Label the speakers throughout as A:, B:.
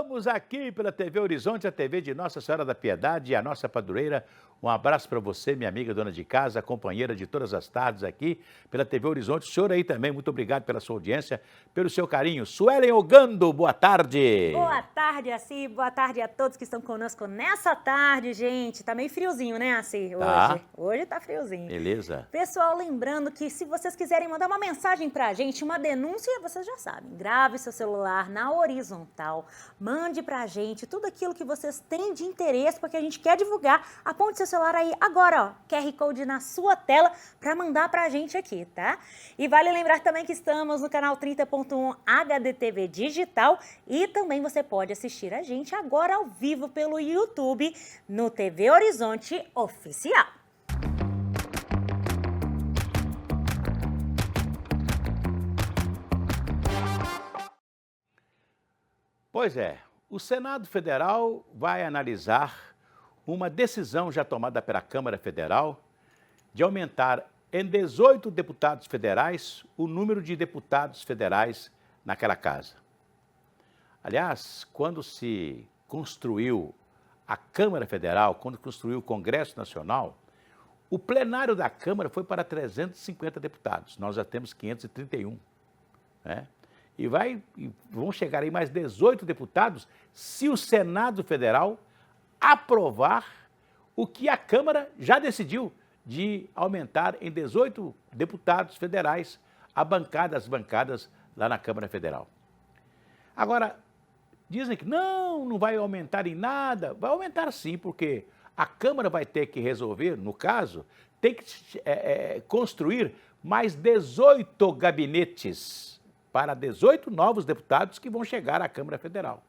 A: Estamos aqui pela TV Horizonte, a TV de Nossa Senhora da Piedade e a nossa padroeira. Um abraço para você, minha amiga dona de casa, companheira de todas as tardes aqui pela TV Horizonte. O senhor aí também, muito obrigado pela sua audiência, pelo seu carinho. Suelen Ogando, boa tarde.
B: Boa tarde, Assi. Boa tarde a todos que estão conosco nessa tarde, gente. Tá meio friozinho, né, Assi, hoje?
A: Tá.
B: Hoje tá friozinho.
A: Beleza.
B: Pessoal, lembrando que se vocês quiserem mandar uma mensagem pra gente, uma denúncia, vocês já sabem. Grave seu celular na horizontal, mande pra gente tudo aquilo que vocês têm de interesse, porque a gente quer divulgar. Aponte seu celular aí agora, ó, QR Code na sua tela pra mandar pra gente aqui, tá? E vale lembrar também que estamos no canal 30.1 HDTV Digital e também você pode assistir a gente agora ao vivo pelo YouTube no TV Horizonte Oficial.
A: Pois é, o Senado Federal vai analisar uma decisão já tomada pela Câmara Federal de aumentar em 18 deputados federais o número de deputados federais naquela casa. Aliás, quando se construiu a Câmara Federal, quando construiu o Congresso Nacional, o plenário da Câmara foi para 350 deputados. Nós já temos 531, né? E vão chegar aí mais 18 deputados se o Senado Federal aprovar o que a Câmara já decidiu de aumentar em 18 deputados federais as bancadas lá na Câmara Federal. Agora, dizem que não vai aumentar em nada. Vai aumentar sim, porque a Câmara vai ter que resolver, no caso, tem que construir mais 18 gabinetes para 18 novos deputados que vão chegar à Câmara Federal.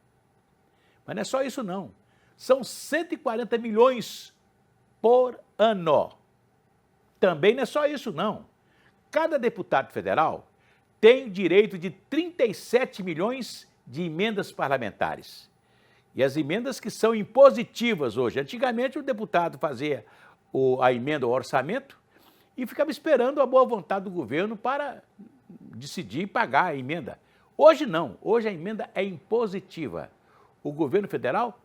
A: Mas não é só isso não. São 140 milhões por ano. Também não é só isso não. Cada deputado federal tem direito de 37 milhões de emendas parlamentares. E as emendas que são impositivas hoje. Antigamente o deputado fazia a emenda ao orçamento e ficava esperando a boa vontade do governo para decidir pagar a emenda. Hoje não, hoje a emenda é impositiva. O governo federal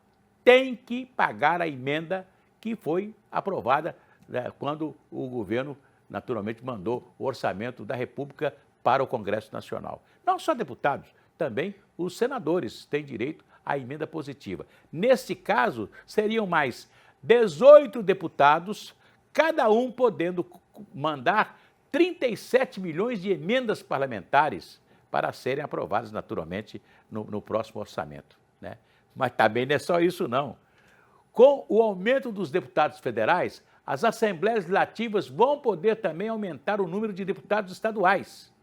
A: tem que pagar a emenda que foi aprovada, né, quando o governo naturalmente mandou o orçamento da República para o Congresso Nacional. Não só deputados, também os senadores têm direito à emenda positiva. Neste caso, seriam mais 18 deputados, cada um podendo mandar 37 milhões de emendas parlamentares para serem aprovadas naturalmente no próximo orçamento, né? Mas também não é só isso não. Com o aumento dos deputados federais, as assembleias legislativas vão poder também aumentar o número de deputados estaduais.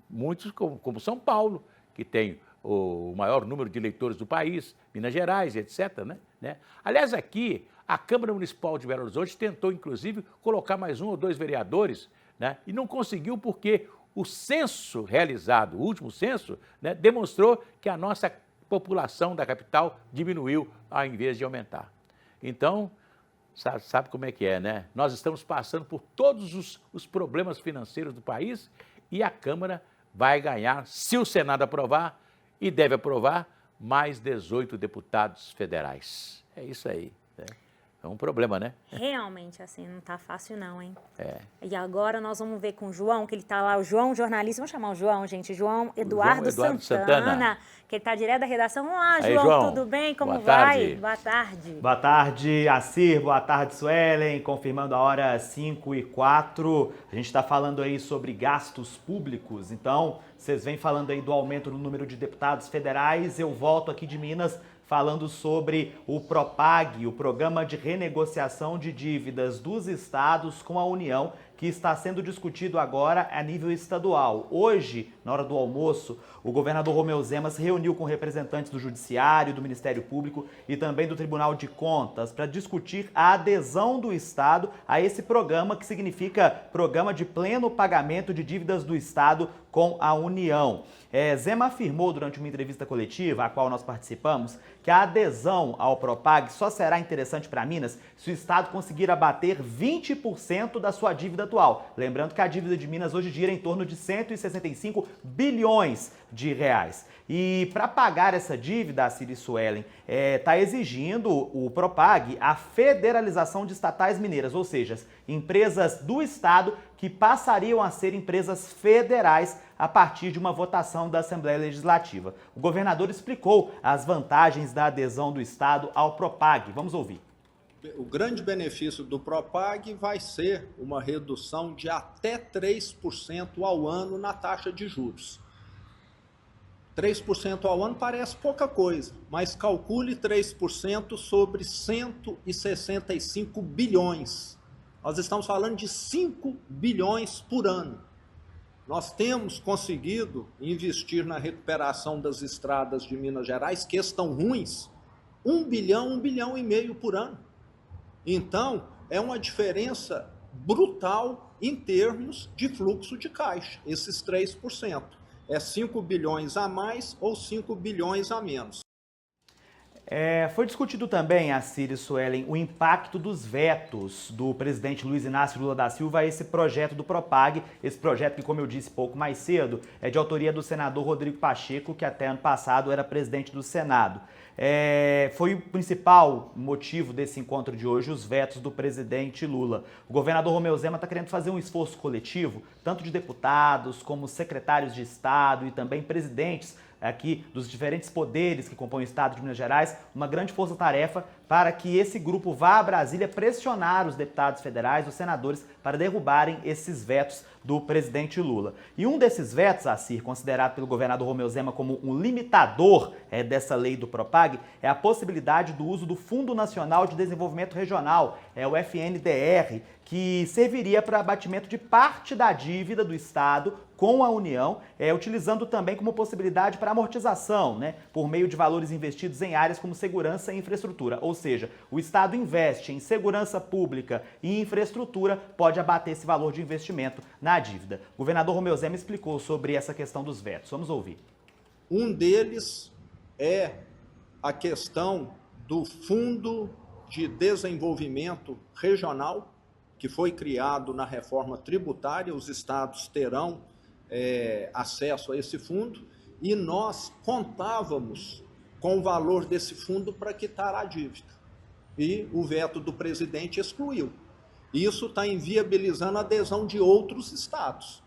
A: Muitos, como São Paulo, que tem o maior número de eleitores do país, Minas Gerais, etc., né? Aliás, aqui, a Câmara Municipal de Belo Horizonte tentou, inclusive, colocar mais 1 ou 2 vereadores, né? E não conseguiu porque o censo realizado, o último censo, né, demonstrou que a nossa população da capital diminuiu ao invés de aumentar. Então, sabe como é que é, né? Nós estamos passando por todos os problemas financeiros do país e a Câmara vai ganhar, se o Senado aprovar, e deve aprovar, mais 18 deputados federais. É isso aí, né? É um problema, né?
B: Realmente, assim, não tá fácil não, hein?
A: É.
B: E agora nós vamos ver com o João, que ele tá lá, o João jornalista, vamos chamar o João, gente, João Eduardo Santana, que ele tá direto da redação. Olá,
A: Aí,
B: João, tudo bem? Como
A: boa
B: vai?
A: Tarde.
B: Boa tarde.
C: Boa tarde, Assir, boa tarde, Suelen, confirmando a hora 5h04. A gente está falando aí sobre gastos públicos, então vocês vêm falando aí do aumento no número de deputados federais. Eu volto aqui de Minas falando sobre o PROPAG, o Programa de Renegociação de Dívidas dos Estados com a União, que está sendo discutido agora a nível estadual. Hoje, na hora do almoço, o governador Romeu Zema se reuniu com representantes do Judiciário, do Ministério Público e também do Tribunal de Contas para discutir a adesão do Estado a esse programa, que significa Programa de Pleno Pagamento de Dívidas do Estado com a União. Zema afirmou durante uma entrevista coletiva, a qual nós participamos, que a adesão ao PROPAG só será interessante para Minas se o Estado conseguir abater 20% da sua dívida atual. Lembrando que a dívida de Minas hoje gira em torno de 165 bilhões de reais. E para pagar essa dívida, a Ciri Suelen está exigindo o Propag a federalização de estatais mineiras, ou seja, empresas do Estado que passariam a ser empresas federais a partir de uma votação da Assembleia Legislativa. O governador explicou as vantagens da adesão do Estado ao Propag. Vamos ouvir.
D: O grande benefício do Propag vai ser uma redução de até 3% ao ano na taxa de juros. 3% ao ano parece pouca coisa, mas calcule 3% sobre 165 bilhões. Nós estamos falando de 5 bilhões por ano. Nós temos conseguido investir na recuperação das estradas de Minas Gerais, que estão ruins, 1 bilhão e meio por ano. Então, é uma diferença brutal em termos de fluxo de caixa, esses 3%. É 5 bilhões a mais ou 5 bilhões a menos.
C: Foi discutido também, a Ciri Suelen, o impacto dos vetos do presidente Luiz Inácio Lula da Silva a esse projeto do Propag, esse projeto que, como eu disse pouco mais cedo, é de autoria do senador Rodrigo Pacheco, que até ano passado era presidente do Senado. Foi o principal motivo desse encontro de hoje, os vetos do presidente Lula. O governador Romeu Zema está querendo fazer um esforço coletivo, tanto de deputados como secretários de Estado e também presidentes aqui dos diferentes poderes que compõem o Estado de Minas Gerais, uma grande força-tarefa para que esse grupo vá a Brasília pressionar os deputados federais, os senadores, para derrubarem esses vetos do presidente Lula. E um desses vetos, Acir, considerado pelo governador Romeu Zema como um limitador dessa lei do Propag, é a possibilidade do uso do Fundo Nacional de Desenvolvimento Regional, o FNDR, que serviria para abatimento de parte da dívida do Estado com a União, utilizando também como possibilidade para amortização, por meio de valores investidos em áreas como segurança e infraestrutura. Ou seja, o Estado investe em segurança pública e infraestrutura, pode abater esse valor de investimento na dívida. O governador Romeu Zema explicou sobre essa questão dos vetos. Vamos ouvir.
D: Um deles é a questão do Fundo de Desenvolvimento Regional, que foi criado na reforma tributária. Os estados terão acesso a esse fundo e nós contávamos com o valor desse fundo para quitar a dívida. E o veto do presidente excluiu. Isso está inviabilizando a adesão de outros estados.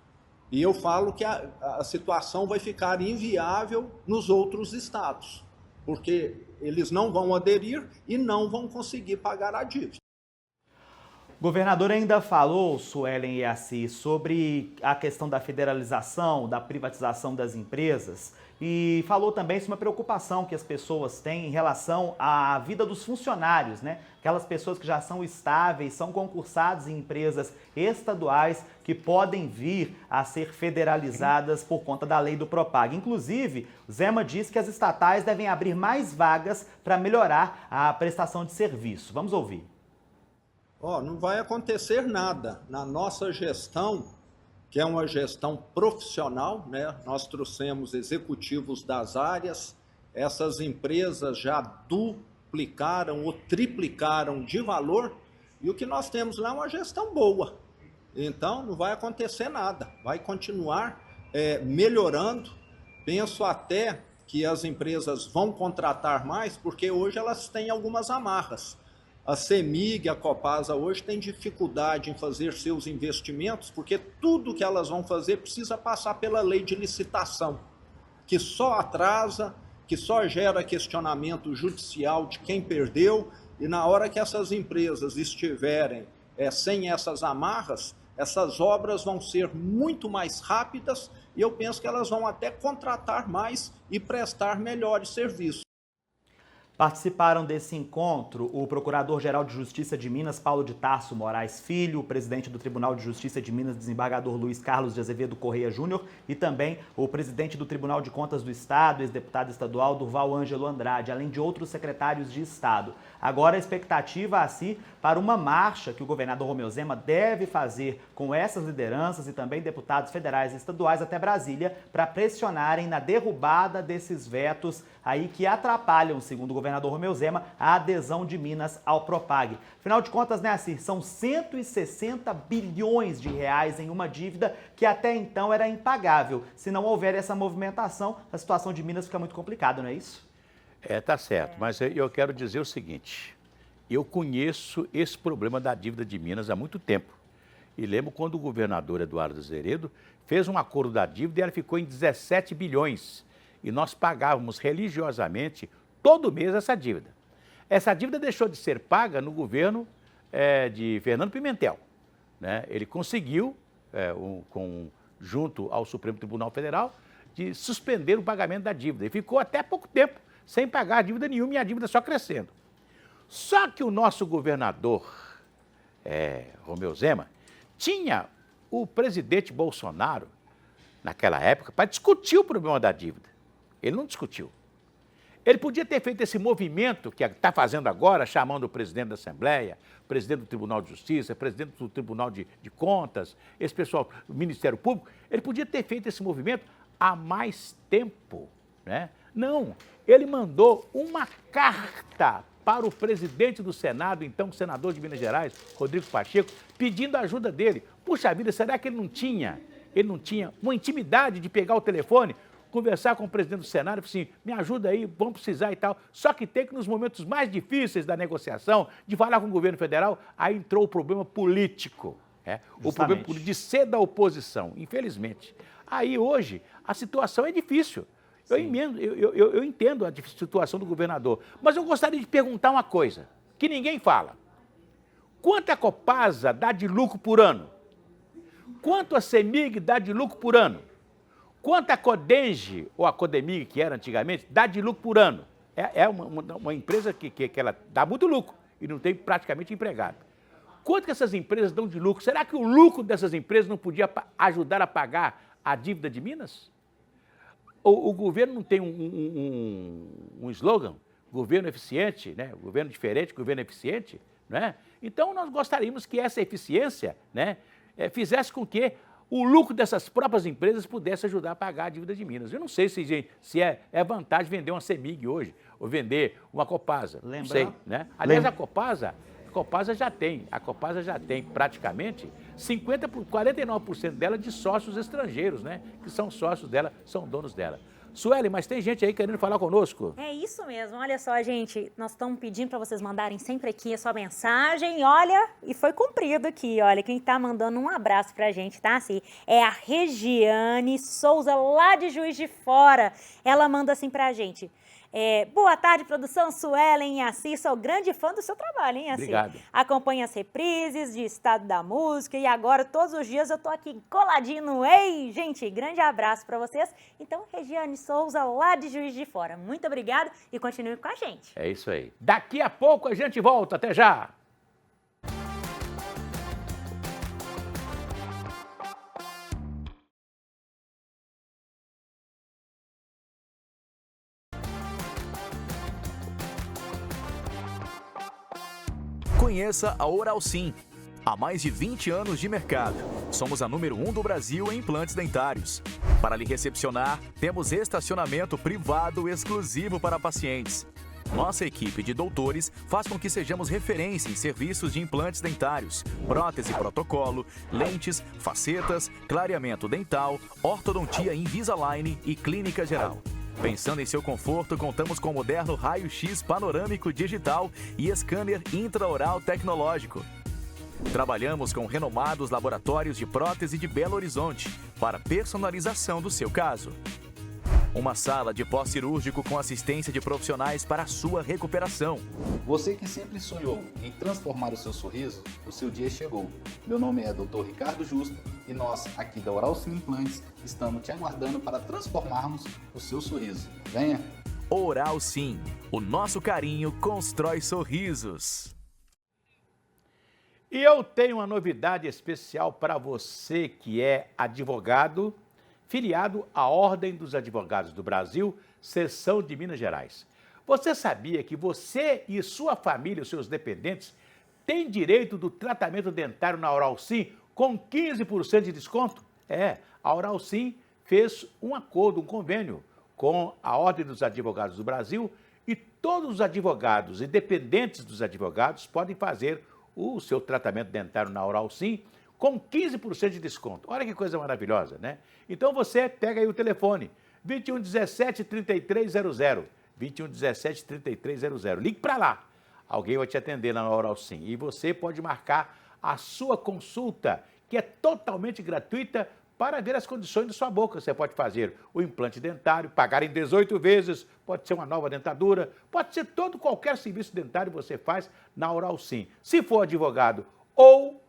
D: E eu falo que a situação vai ficar inviável nos outros estados, porque eles não vão aderir e não vão conseguir pagar a dívida.
C: O governador ainda falou, Suelen e Assis, sobre a questão da federalização, da privatização das empresas e falou também sobre uma preocupação que as pessoas têm em relação à vida dos funcionários, Aquelas pessoas que já são estáveis, são concursados em empresas estaduais que podem vir a ser federalizadas por conta da lei do Propag. Inclusive, Zema diz que as estatais devem abrir mais vagas para melhorar a prestação de serviço. Vamos ouvir.
D: Não vai acontecer nada. Na nossa gestão, que é uma gestão profissional, nós trouxemos executivos das áreas, essas empresas já duplicaram ou triplicaram de valor, e o que nós temos lá é uma gestão boa. Então, não vai acontecer nada, vai continuar melhorando. Penso até que as empresas vão contratar mais, porque hoje elas têm algumas amarras. A CEMIG, a Copasa hoje tem dificuldade em fazer seus investimentos, porque tudo que elas vão fazer precisa passar pela lei de licitação, que só atrasa, que só gera questionamento judicial de quem perdeu, e na hora que essas empresas estiverem sem essas amarras, essas obras vão ser muito mais rápidas e eu penso que elas vão até contratar mais e prestar melhores serviços.
C: Participaram desse encontro o Procurador-Geral de Justiça de Minas, Paulo de Tarso Moraes Filho, o presidente do Tribunal de Justiça de Minas, desembargador Luiz Carlos de Azevedo Correia Júnior, e também o presidente do Tribunal de Contas do Estado, ex-deputado estadual Durval Ângelo Andrade, além de outros secretários de Estado. Agora a expectativa para uma marcha que o governador Romeu Zema deve fazer com essas lideranças e também deputados federais e estaduais até Brasília para pressionarem na derrubada desses vetos aí que atrapalham, segundo o governador governador Romeu Zema a adesão de Minas ao Propag. Afinal de contas, né, Assir, são 160 bilhões de reais em uma dívida que até então era impagável. Se não houver essa movimentação, a situação de Minas fica muito complicada, não é isso?
A: Tá certo, mas eu quero dizer o seguinte, eu conheço esse problema da dívida de Minas há muito tempo. E lembro quando o governador Eduardo Azeredo fez um acordo da dívida e ela ficou em 17 bilhões. E nós pagávamos religiosamente todo mês essa dívida. Essa dívida deixou de ser paga no governo de Fernando Pimentel, né? Ele conseguiu, junto ao Supremo Tribunal Federal, de suspender o pagamento da dívida. E ficou até pouco tempo sem pagar dívida nenhuma e a dívida só crescendo. Só que o nosso governador, Romeu Zema, tinha o presidente Bolsonaro, naquela época, para discutir o problema da dívida. Ele não discutiu. Ele podia ter feito esse movimento que está fazendo agora, chamando o presidente da Assembleia, presidente do Tribunal de Justiça, presidente do Tribunal de Contas, esse pessoal do Ministério Público. Ele podia ter feito esse movimento há mais tempo, né? Não, ele mandou uma carta para o presidente do Senado, então senador de Minas Gerais, Rodrigo Pacheco, pedindo a ajuda dele. Puxa vida, será que ele não tinha uma intimidade de pegar o telefone, conversar com o presidente do Senado e falar assim, me ajuda aí, vamos precisar e tal. Só que tem que nos momentos mais difíceis da negociação, de falar com o governo federal, aí entrou o problema político, o problema político de ser da oposição, infelizmente. Aí hoje a situação é difícil. Eu entendo a situação do governador, mas eu gostaria de perguntar uma coisa, que ninguém fala. Quanto a Copasa dá de lucro por ano? Quanto a CEMIG dá de lucro por ano? Quanto a Codenge, ou a Codemig, que era antigamente, dá de lucro por ano? É uma empresa que ela dá muito lucro e não tem praticamente empregado. Quanto que essas empresas dão de lucro? Será que o lucro dessas empresas não podia ajudar a pagar a dívida de Minas? O governo não tem um slogan? Governo eficiente, né? Governo diferente, governo eficiente, né? Então, nós gostaríamos que essa eficiência, né, fizesse com que o lucro dessas próprias empresas pudesse ajudar a pagar a dívida de Minas. Eu não sei se é vantagem vender uma CEMIG hoje, ou vender uma Copasa, não sei, né? Aliás, a Copasa já tem praticamente 49% dela de sócios estrangeiros, né? Que são sócios dela, são donos dela. Sueli, mas tem gente aí querendo falar conosco.
B: É isso mesmo, olha só, gente, nós estamos pedindo para vocês mandarem sempre aqui a sua mensagem, olha, e foi cumprido aqui, olha, quem está mandando um abraço pra gente, tá, assim, é a Regiane Souza, lá de Juiz de Fora, ela manda assim pra gente. Boa tarde, produção Suelen e Assir, sou grande fã do seu trabalho, hein, Assir?
A: Obrigado.
B: Acompanho as reprises de Estado da Música e agora todos os dias eu tô aqui coladinho no Ei, gente, grande abraço para vocês. Então, Regiane Souza, lá de Juiz de Fora, muito obrigado e continue com a gente.
A: É isso aí. Daqui a pouco a gente volta, até já!
E: Conheça a Oral Sim. Há mais de 20 anos de mercado. Somos a número 1 do Brasil em implantes dentários. Para lhe recepcionar, temos estacionamento privado exclusivo para pacientes. Nossa equipe de doutores faz com que sejamos referência em serviços de implantes dentários, prótese protocolo, lentes, facetas, clareamento dental, ortodontia Invisalign e clínica geral. Pensando em seu conforto, contamos com moderno raio-x panorâmico digital e scanner intraoral tecnológico. Trabalhamos com renomados laboratórios de prótese de Belo Horizonte para personalização do seu caso. Uma sala de pós-cirúrgico com assistência de profissionais para a sua recuperação.
F: Você que sempre sonhou em transformar o seu sorriso, o seu dia chegou. Meu nome é Dr. Ricardo Justo e nós, aqui da Oral Sim Implantes, estamos te aguardando para transformarmos o seu sorriso. Venha!
E: Oral Sim, o nosso carinho constrói sorrisos.
A: E eu tenho uma novidade especial para você que é advogado, filiado à Ordem dos Advogados do Brasil, seção de Minas Gerais. Você sabia que você e sua família, os seus dependentes, têm direito do tratamento dentário na Oral Sim com 15% de desconto? A Oral Sim fez um acordo, um convênio com a Ordem dos Advogados do Brasil E todos os advogados e dependentes dos advogados podem fazer o seu tratamento dentário na Oral Sim com 15% de desconto. Olha que coisa maravilhosa, né? Então você pega aí o telefone, 2117 3300, 2117 3300. Ligue para lá. Alguém vai te atender na Oral Sim. E você pode marcar a sua consulta, que é totalmente gratuita, para ver as condições de sua boca. Você pode fazer o implante dentário, pagar em 18 vezes, pode ser uma nova dentadura, pode ser qualquer serviço dentário você faz na Oral Sim. Se for advogado ou,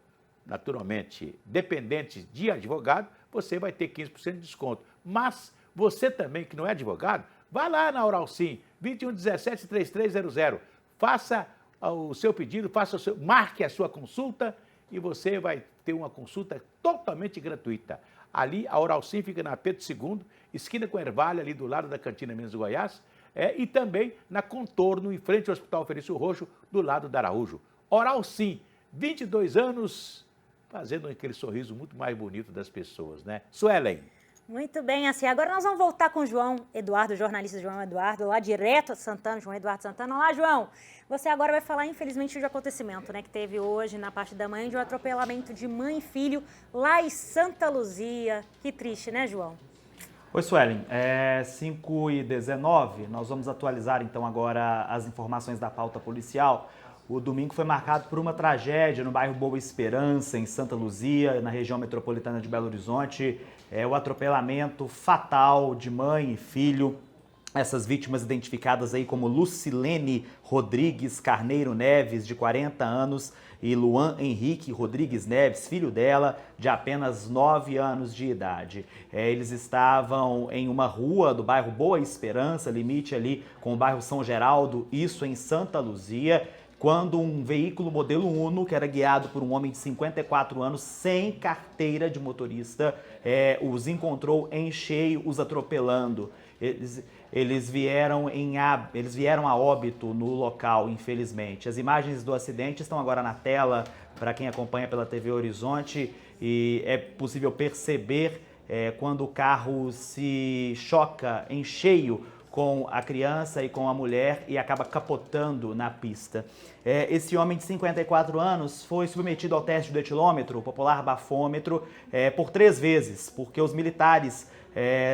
A: naturalmente, dependente de advogado, você vai ter 15% de desconto. Mas você também, que não é advogado, vá lá na Oral Sim, 2117 3300. Faça o seu pedido, marque a sua consulta e você vai ter uma consulta totalmente gratuita. Ali, a Oral Sim fica na Pedro II, esquina com Ervalha, ali do lado da Cantina Minas Goiás, e também na Contorno, em frente ao Hospital Felício Roxo, do lado da Araújo. Oral Sim, 22 anos, fazendo aquele sorriso muito mais bonito das pessoas, né? Suelen.
B: Muito bem, assim, agora nós vamos voltar com o João Eduardo, jornalista João Eduardo, lá direto a Santana, João Eduardo Santana. Olá, João. Você agora vai falar, infelizmente, de acontecimento, né, que teve hoje, na parte da manhã, de um atropelamento de mãe e filho lá em Santa Luzia. Que triste, né, João?
C: Oi, Suelen. 5h19, nós vamos atualizar, então, agora as informações da pauta policial. O domingo foi marcado por uma tragédia no bairro Boa Esperança, em Santa Luzia, na região metropolitana de Belo Horizonte. O atropelamento fatal de mãe e filho. Essas vítimas identificadas aí como Lucilene Rodrigues Carneiro Neves, de 40 anos, e Luan Henrique Rodrigues Neves, filho dela, de apenas 9 anos de idade. Eles estavam em uma rua do bairro Boa Esperança, limite ali com o bairro São Geraldo, isso em Santa Luzia, quando um veículo modelo Uno, que era guiado por um homem de 54 anos, sem carteira de motorista, os encontrou em cheio, os atropelando. Eles vieram a óbito no local, infelizmente. As imagens do acidente estão agora na tela para quem acompanha pela TV Horizonte e é possível perceber quando o carro se choca em cheio com a criança e com a mulher e acaba capotando na pista. Esse homem de 54 anos foi submetido ao teste do etilômetro, o popular bafômetro, por 3 vezes, porque os militares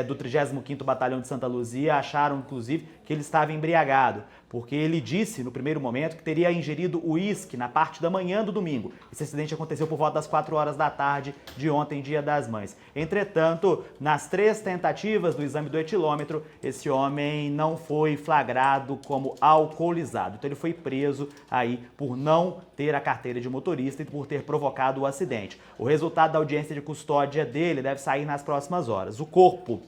C: do 35º Batalhão de Santa Luzia acharam, inclusive, que ele estava embriagado, porque ele disse, no primeiro momento, que teria ingerido uísque na parte da manhã do domingo. Esse acidente aconteceu por volta das 4 horas da tarde de ontem, Dia das Mães. Entretanto, nas 3 tentativas do exame do etilômetro, esse homem não foi flagrado como alcoolizado. Então ele foi preso aí por não ter a carteira de motorista e por ter provocado o acidente. O resultado da audiência de custódia dele deve sair nas próximas horas. O corpo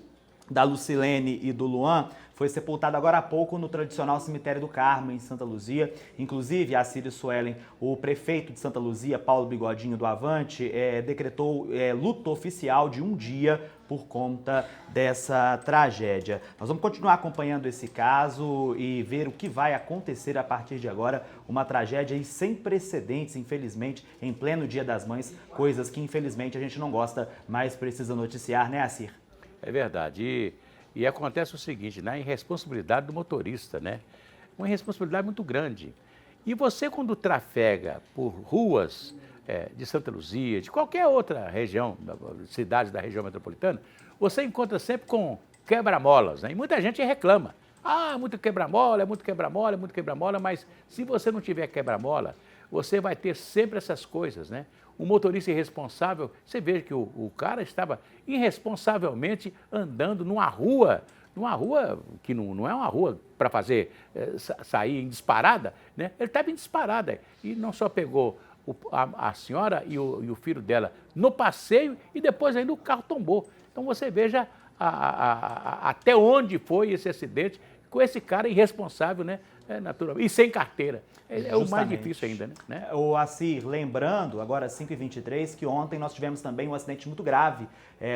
C: da Lucilene e do Luan foi sepultado agora há pouco no tradicional cemitério do Carmo, em Santa Luzia. Inclusive, a Círio Suelen, o prefeito de Santa Luzia, Paulo Bigodinho do Avante, decretou luto oficial de 1 dia por conta dessa tragédia. Nós vamos continuar acompanhando esse caso e ver o que vai acontecer a partir de agora. Uma tragédia aí sem precedentes, infelizmente, em pleno Dia das Mães, coisas que infelizmente a gente não gosta, mas precisa noticiar, né, Acir?
A: É verdade. E acontece o seguinte, na irresponsabilidade do motorista, né? Uma irresponsabilidade muito grande. E você, quando trafega por ruas de Santa Luzia, de qualquer outra região, cidade da região metropolitana, você encontra sempre com quebra-molas, né? E muita gente reclama. Ah, muito quebra-mola, é muito quebra-mola, é muito quebra-mola, mas se você não tiver quebra-mola, você vai ter sempre essas coisas, né? Um motorista irresponsável, você vê que o cara estava irresponsavelmente andando numa rua que não é uma rua para fazer sair em disparada, né? Ele estava em disparada e não só pegou a senhora e o filho dela no passeio e depois ainda o carro tombou. Então você veja até onde foi esse acidente com esse cara irresponsável, né? Naturalmente. E sem carteira. É o mais difícil ainda, né?
C: O Acir, lembrando, agora 5h23, que ontem nós tivemos também um acidente muito grave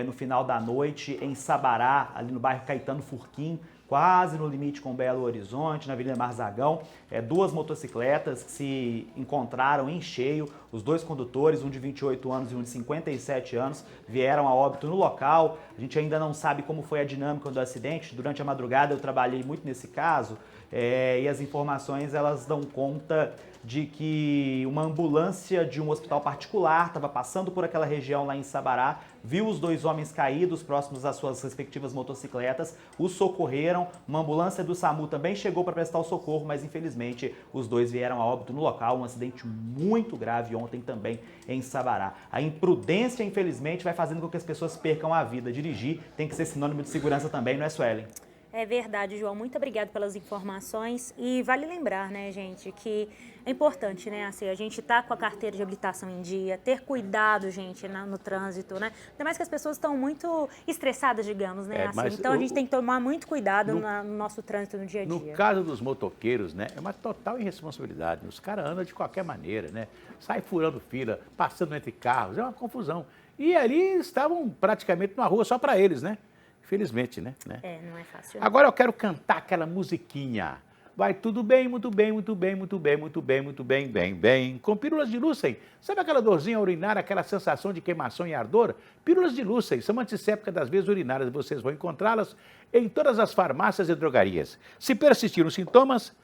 C: no final da noite em Sabará, ali no bairro Caetano Furquim, quase no limite com Belo Horizonte, na Avenida Marzagão. Duas motocicletas que se encontraram em cheio. Os dois condutores, um de 28 anos e um de 57 anos, vieram a óbito no local. A gente ainda não sabe como foi a dinâmica do acidente. Durante a madrugada eu trabalhei muito nesse caso e as informações elas dão conta de que uma ambulância de um hospital particular estava passando por aquela região lá em Sabará, viu os dois homens caídos próximos às suas respectivas motocicletas, os socorreram, uma ambulância do SAMU também chegou para prestar o socorro, mas infelizmente os dois vieram a óbito no local, um acidente muito grave ontem também em Sabará. A imprudência, infelizmente, vai fazendo com que as pessoas percam a vida. Dirigir tem que ser sinônimo de segurança também, não é, Suelen?
B: É verdade, João. Muito obrigado pelas informações. E vale lembrar, né, gente, que é importante, né, assim, a gente tá com a carteira de habilitação em dia, ter cuidado, gente, no trânsito, né? Ainda mais que as pessoas estão muito estressadas, digamos, né? Assim, então a gente tem que tomar muito cuidado no nosso trânsito no dia a dia.
A: No caso dos motoqueiros, né, é uma total irresponsabilidade. Os caras andam de qualquer maneira, né? Sai furando fila, passando entre carros, é uma confusão. E ali estavam praticamente numa rua só para eles, né? Infelizmente, né?
B: Não é fácil. Não.
A: Agora eu quero cantar aquela musiquinha. Vai tudo bem, muito bem, muito bem, muito bem, muito bem, muito bem, bem, bem. Com pílulas de Lucem. Sabe aquela dorzinha urinária, aquela sensação de queimação e ardor? Pílulas de Lucem são antissépticas das veias urinárias. Vocês vão encontrá-las em todas as farmácias e drogarias. Se persistirem os sintomas,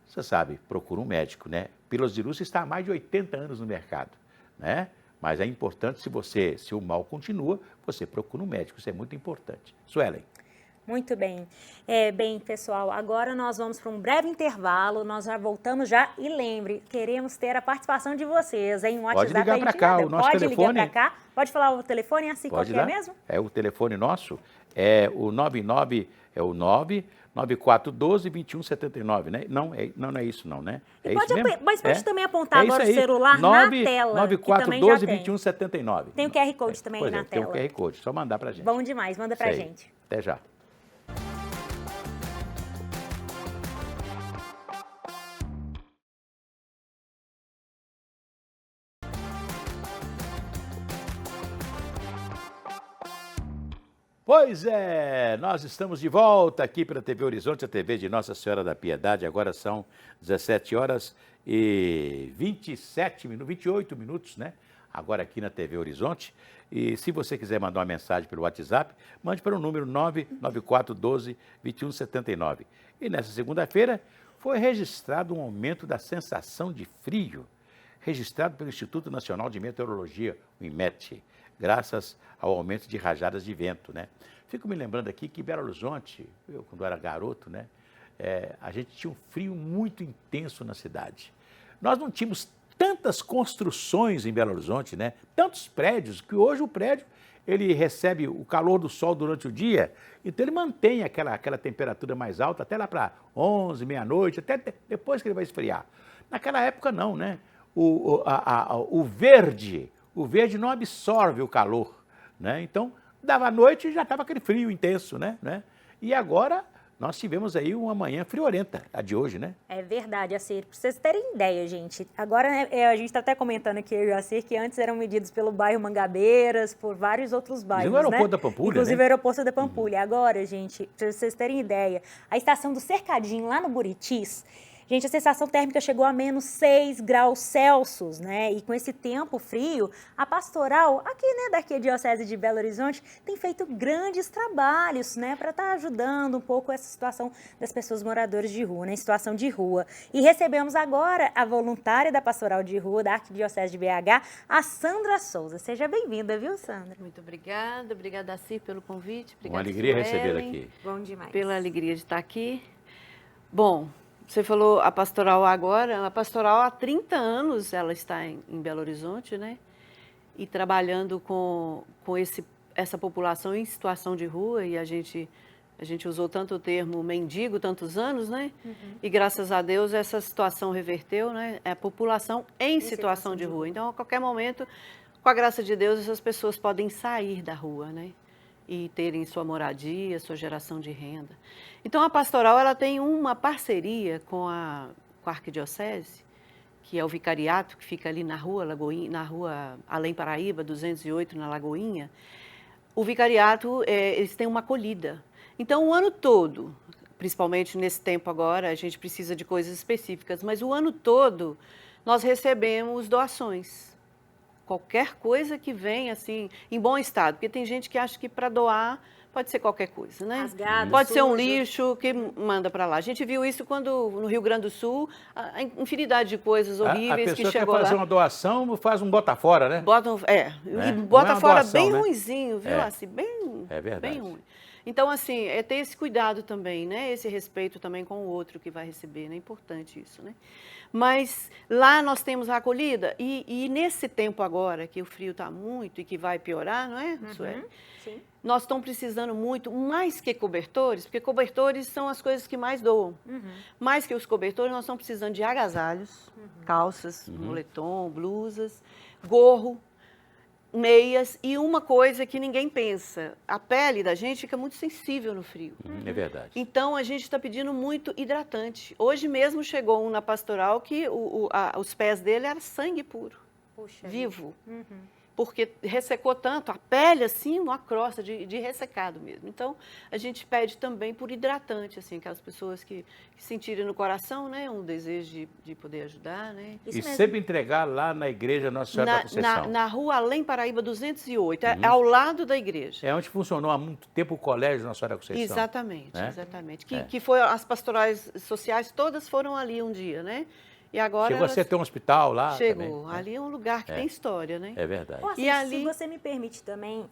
A: você sabe, procura um médico, né? Pílulas de Lucem está há mais de 80 anos no mercado, né? Mas é importante, se o mal continua, você procura um médico, isso é muito importante. Suelen.
B: Muito bem. Bem, pessoal, agora nós vamos para um breve intervalo, nós já voltamos já e lembre, queremos ter a participação de vocês, hein?
A: Pode ligar para cá, o nosso telefone.
B: Pode ligar para cá, pode falar o telefone, assim, qual que é mesmo?
A: O telefone nosso é o 9412-2179, né? Não é isso não, né? É isso mesmo?
B: Mas pode também apontar agora o celular na tela,
A: 9412-2179.
B: Tem o QR Code também aí na tela.
A: Tem o QR Code, só mandar pra gente.
B: Bom demais, manda pra gente.
A: Até já. Pois é, nós estamos de volta aqui pela TV Horizonte, a TV de Nossa Senhora da Piedade. Agora são 17 horas e 28 minutos, né? Agora aqui na TV Horizonte. E se você quiser mandar uma mensagem pelo WhatsApp, mande para o número 99412-2179. E nessa segunda-feira foi registrado um aumento da sensação de frio, registrado pelo Instituto Nacional de Meteorologia, o INMET, graças ao aumento de rajadas de vento, né? Fico me lembrando aqui que em Belo Horizonte, eu quando era garoto, né, a gente tinha um frio muito intenso na cidade. Nós não tínhamos tantas construções em Belo Horizonte, né, tantos prédios, que hoje o prédio ele recebe o calor do sol durante o dia, então ele mantém aquela temperatura mais alta até lá para 11, meia-noite, até depois que ele vai esfriar. Naquela época não, né? O verde não absorve o calor, né? Então, dava noite e já estava aquele frio intenso, né? E agora nós tivemos aí uma manhã friorenta, a de hoje, né?
B: É verdade, assim, para vocês terem ideia, gente. Agora, a gente está até comentando aqui, eu e o Jacir, que antes eram medidos pelo bairro Mangabeiras, por vários outros bairros,
A: inclusive o aeroporto da Pampulha,
B: inclusive
A: né?
B: o aeroporto da Pampulha. Agora, gente, para vocês terem ideia, a estação do Cercadinho, lá no Buritis, gente, a sensação térmica chegou a menos 6 graus Celsius, né? E com esse tempo frio, a pastoral, aqui, né, daqui a Diocese de Belo Horizonte, tem feito grandes trabalhos, né, para estar ajudando um pouco essa situação das pessoas moradoras de rua, né, em situação de rua. E recebemos agora a voluntária da pastoral de rua da Arquidiocese de BH, a Sandra Souza. Seja bem-vinda, viu, Sandra?
G: Muito obrigada, obrigada, Cir, pelo convite. Obrigada,
A: uma alegria recebê-la
G: Suelen,
A: aqui.
B: Bom demais.
G: Pela alegria de estar aqui. Bom, você falou a pastoral agora, a pastoral há 30 anos ela está em Belo Horizonte, né? E trabalhando com essa população em situação de rua, e a gente usou tanto o termo mendigo tantos anos, né? Uhum. E graças a Deus essa situação reverteu, né? É a população em situação de rua. Então, a qualquer momento, com a graça de Deus, essas pessoas podem sair da rua, né? E terem sua moradia, sua geração de renda. Então, a pastoral ela tem uma parceria com a Arquidiocese, que é o vicariato, que fica ali na rua Além Paraíba, 208, na Lagoinha. O vicariato, eles têm uma acolhida. Então, o ano todo, principalmente nesse tempo agora, a gente precisa de coisas específicas, mas o ano todo nós recebemos doações. Qualquer coisa que vem assim, em bom estado, porque tem gente que acha que para doar pode ser qualquer coisa, né?
B: Rasgado,
G: pode ser um
B: sujo.
G: lixo que manda para lá. A gente viu isso quando no Rio Grande do Sul, a infinidade de coisas horríveis
A: a
G: que
A: pessoa
G: chegou
A: quer fazer
G: lá.
A: uma doação, faz um bota fora, né?
G: Botam, e
A: Não é
G: bota
A: uma
G: fora
A: doação,
G: bem
A: né?
G: ruinzinho, viu?
A: É.
G: Assim, bem,
A: É verdade.
G: bem ruim. Então, assim, é ter esse cuidado também, né? Esse respeito também com o outro que vai receber, né? É importante isso, né? Mas lá nós temos a acolhida e nesse tempo agora, que o frio está muito e que vai piorar, não é, Sueli?
B: Sim.
G: Nós estamos precisando muito, mais que cobertores, porque cobertores são as coisas que mais doam. Mais que os cobertores, nós estamos precisando de agasalhos, calças, moletom, blusas, gorro, meias e uma coisa que ninguém pensa, a pele da gente fica muito sensível no frio.
A: É verdade.
G: Então, a gente está pedindo muito hidratante. Hoje mesmo chegou um na pastoral que os pés dele eram sangue puro,
B: Puxa
G: vivo. Porque ressecou tanto, a pele assim, uma crosta de ressecado mesmo. Então, a gente pede também por hidratante, assim, aquelas pessoas que sentirem no coração, né, um desejo de poder ajudar, né.
B: Isso
A: E
B: mesmo.
A: sempre entregar lá na igreja Nossa Senhora da Conceição.
G: Na rua Além Paraíba 208, é ao lado da igreja.
A: É onde funcionou há muito tempo o colégio Nossa Senhora da Conceição.
G: Exatamente,
A: né?
G: exatamente.
A: É.
G: Que foi, as pastorais sociais todas foram ali um dia, né? E agora
A: Chegou a ser ter um hospital lá
G: chegou.
A: também, né?
G: Ali é um lugar que tem história, né?
A: É verdade.
B: Ô, Assis,
G: E ali-
B: se você me permite também,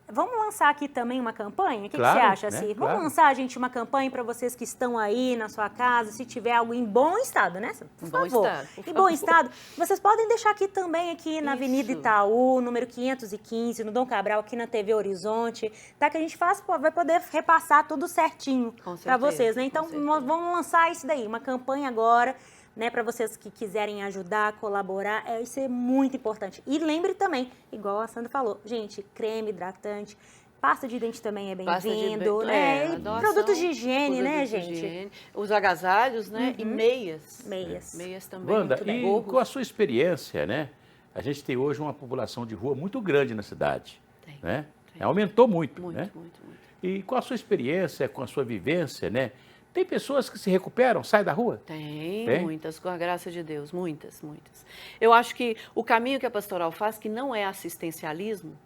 B: vamos lançar aqui também uma campanha? O que,
A: Claro,
B: que você acha,
A: né?
B: Assis?
A: Claro.
B: Vamos lançar, gente, uma campanha para vocês que estão aí na sua casa, se tiver algo em bom estado, né? Por
G: Em bom
B: favor.
G: estado, por
B: Em
G: favor.
B: bom estado. Vocês podem deixar aqui também, aqui na Avenida
G: Isso.
B: Itaú, número 515, no Dom Cabral, aqui na TV Horizonte, tá? Que a gente vai poder repassar tudo certinho
G: Com
B: para
G: certeza,
B: vocês, né?
G: com
B: Então,
G: certeza.
B: nós vamos lançar isso daí, uma campanha agora, né, para vocês que quiserem ajudar, colaborar, isso é muito importante. E lembre também, igual a Sandra falou, gente, creme hidratante, pasta de dente também é
G: Pasta de
B: bem-vindo,
G: be-
B: né?
G: a
B: E
G: doação,
B: produtos de higiene, né,
G: produtos de
B: gente?
G: higiene, os agasalhos, né? E meias.
B: Meias.
G: Meias também.
A: Wanda,
G: muito bem.
A: e
G: Gorros.
A: com a sua experiência, né? A gente tem hoje uma população de rua muito grande na cidade.
G: Tem,
A: Né?
G: tem.
A: Aumentou muito,
G: Muito,
A: né?
G: muito, muito.
A: E com a sua experiência, com a sua vivência, né? Tem pessoas que se recuperam, saem da rua?
G: Tem muitas, com a graça de Deus, muitas, muitas. Eu acho que o caminho que a pastoral faz, que não é assistencialismo,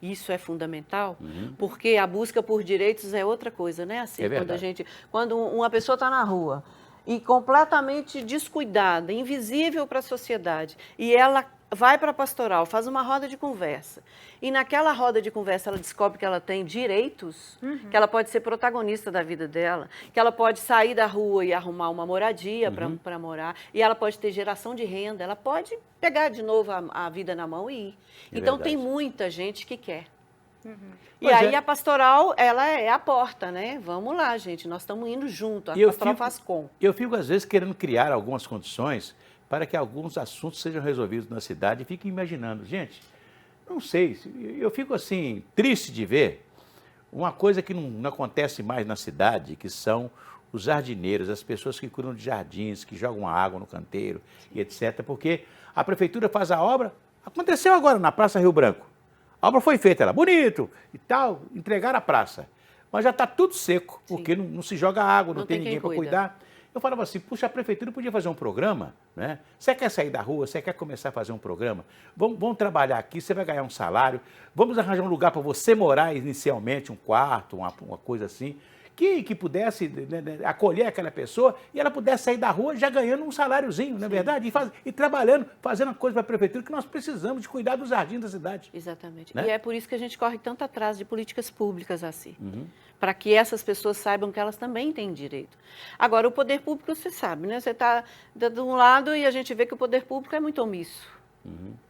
G: isso é fundamental, porque a busca por direitos é outra coisa, né? Assim,
A: É verdade.
G: quando uma pessoa está na rua e completamente descuidada, invisível para a sociedade, e ela vai para a pastoral, faz uma roda de conversa, e naquela roda de conversa ela descobre que ela tem direitos, que ela pode ser protagonista da vida dela, que ela pode sair da rua e arrumar uma moradia para morar, e ela pode ter geração de renda, ela pode pegar de novo a vida na mão e ir.
A: É
G: Então
A: verdade.
G: tem muita gente que quer. E
A: Pois
G: aí
A: é.
G: a pastoral, ela é a porta, né? Vamos lá, gente, nós estamos indo junto, a
A: E eu
G: pastoral
A: fico-
G: faz com.
A: Eu fico, às vezes, querendo criar algumas condições para que alguns assuntos sejam resolvidos na cidade e fico imaginando, gente, não sei, eu fico assim, triste de ver uma coisa que não acontece mais na cidade, que são os jardineiros, as pessoas que cuidam de jardins, que jogam água no canteiro e etc., porque a prefeitura faz a obra, aconteceu agora na Praça Rio Branco, a obra foi feita lá, bonito e tal, entregaram a praça, mas já está tudo seco, porque não se joga água, não,
G: Não
A: tem
G: tem
A: ninguém
G: quem
A: para
G: cuida.
A: cuidar. Eu falava assim, puxa, a prefeitura podia fazer um programa, né? Você quer sair da rua, você quer começar a fazer um programa? Vamos trabalhar aqui, você vai ganhar um salário, vamos arranjar um lugar para você morar inicialmente, um quarto, uma coisa assim, que pudesse acolher aquela pessoa e ela pudesse sair da rua já ganhando um saláriozinho, não é verdade? E trabalhando, fazendo a coisa para a prefeitura, que nós precisamos de cuidar dos jardins da cidade.
G: Exatamente.
A: Né?
G: E é por isso que a gente corre tanto atrás de políticas públicas assim. Para que essas pessoas saibam que elas também têm direito. Agora, o poder público, você sabe, né? Você está de um lado e a gente vê que o poder público é muito omisso.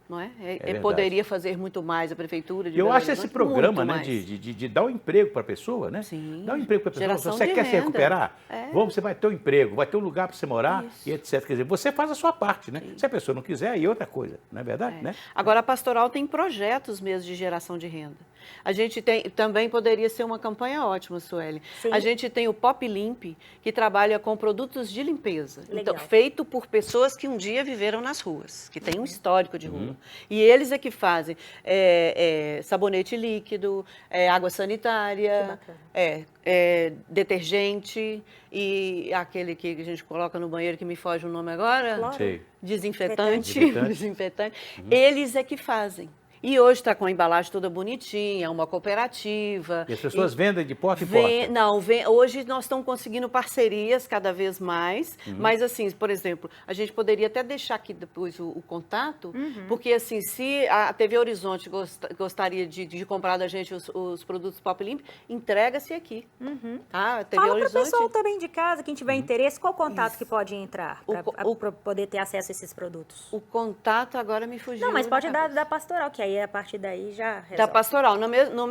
G: Não é?
A: verdade.
G: Poderia fazer muito mais a prefeitura de
A: Eu
G: Belo
A: acho esse
G: Horizonte,
A: programa,
G: muito
A: né,
G: mais.
A: de dar um emprego para a pessoa, né?
G: Sim.
A: Dar um emprego para a pessoa.
G: Geração
A: Você
G: de
A: quer se
G: renda.
A: recuperar?
G: É.
A: Você vai ter um emprego, vai ter um lugar para você morar
G: Isso.
A: e etc. Quer dizer, você faz a sua parte, né? Se a pessoa não quiser, aí é outra coisa, não é verdade? Né?
G: Agora, a pastoral tem projetos mesmo de geração de renda. A gente tem, também poderia ser uma campanha ótima, Sueli.
B: Sim.
G: A gente tem o Pop Limp, que trabalha com produtos de limpeza.
B: Legal.
G: Então, feito por pessoas que um dia viveram nas ruas, que tem um histórico periódico de rua. E eles é que fazem sabonete líquido, água sanitária, detergente e aquele que a gente coloca no banheiro que me foge o nome agora.
B: Claro.
A: Sei.
G: Desinfetante.
A: Desinfetante.
G: Eles é que fazem. E hoje está com a embalagem toda bonitinha, uma cooperativa.
A: E as pessoas vendem de porta em porta?
G: Não, hoje nós estamos conseguindo parcerias cada vez mais, mas assim, por exemplo, a gente poderia até deixar aqui depois o contato, porque assim, se a TV Horizonte gostaria de comprar da gente os produtos Pop Limp, entrega-se aqui. Tá? A TV
B: Fala para o
G: Horizonte...
B: pessoal também de casa, quem tiver interesse, qual contato que pode entrar para poder ter acesso a esses produtos?
G: O contato agora me fugiu.
B: Não, mas pode
G: da
B: dar da Pastoral, que aí a partir daí já resolve.
G: Da Pastoral, no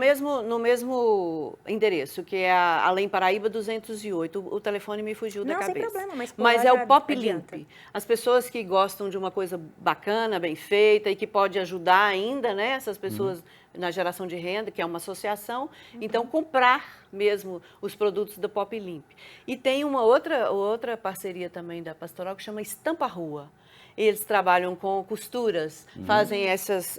G: mesmo endereço, que é a Além Paraíba 208. O telefone me fugiu da cabeça.
B: Não, sem problema,
G: mas é o Pop Limp. As pessoas que gostam de uma coisa bacana, bem feita e que pode ajudar ainda, né, essas pessoas na geração de renda, que é uma associação, então comprar mesmo os produtos da Pop Limp. E tem uma outra parceria também da Pastoral que chama Estampa Rua. Eles trabalham com costuras, fazem essas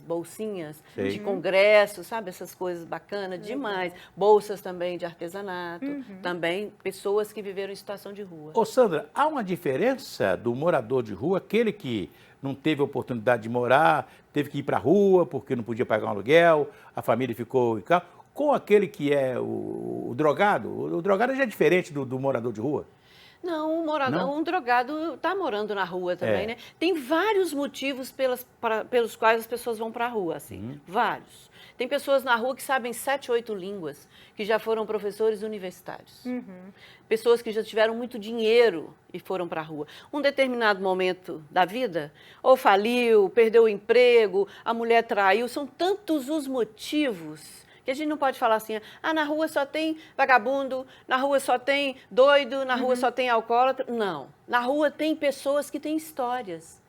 G: bolsinhas de congresso, sabe? Essas coisas bacanas demais. Bolsas também de artesanato, também pessoas que viveram em situação de rua.
A: Ô Sandra, há uma diferença do morador de rua, aquele que não teve oportunidade de morar, teve que ir para a rua porque não podia pagar um aluguel, a família ficou em casa, com aquele que é o drogado? O drogado já é diferente do morador de rua?
G: Não, um drogado está morando na rua também, né? Tem vários motivos pelos quais as pessoas vão para a rua, assim, vários. Tem pessoas na rua que sabem 7, 8 línguas, que já foram professores universitários. Pessoas que já tiveram muito dinheiro e foram para a rua. Um determinado momento da vida, ou faliu, perdeu o emprego, a mulher traiu, são tantos os motivos que a gente não pode falar assim, na rua só tem vagabundo, na rua só tem doido, na rua só tem alcoólatra. Não, na rua tem pessoas que têm histórias.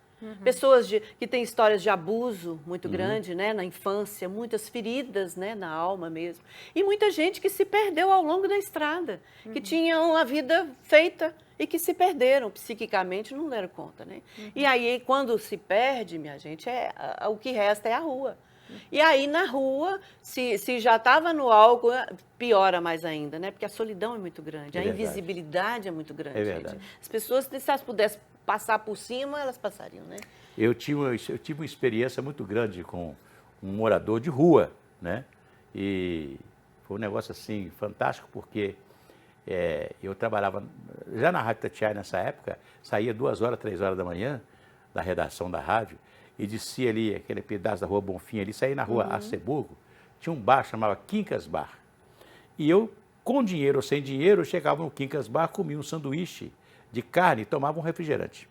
G: Pessoas que têm histórias de abuso muito grande, né, na infância, muitas feridas, né, na alma mesmo. E muita gente que se perdeu ao longo da estrada, que tinham a vida feita e que se perderam psiquicamente, não deram conta, né? E aí, quando se perde, minha gente, o que resta é a rua. E aí, na rua, se já estava no álcool, piora mais ainda, né? Porque a solidão é muito grande, a invisibilidade é muito grande.
A: É verdade.
G: Gente. As pessoas, se elas pudessem passar por cima, elas passariam, né?
A: Eu tive uma experiência muito grande com um morador de rua, né? E foi um negócio, assim, fantástico, porque eu trabalhava já na Rádio Itatiaia nessa época, saía 2 horas, 3 horas da manhã da redação da rádio, e descia ali, aquele pedaço da Rua Bonfim ali, saía na Rua Aceburgo, tinha um bar chamava Quincas Bar. E eu, com dinheiro ou sem dinheiro, eu chegava no Quincas Bar, comia um sanduíche de carne e tomava um refrigerante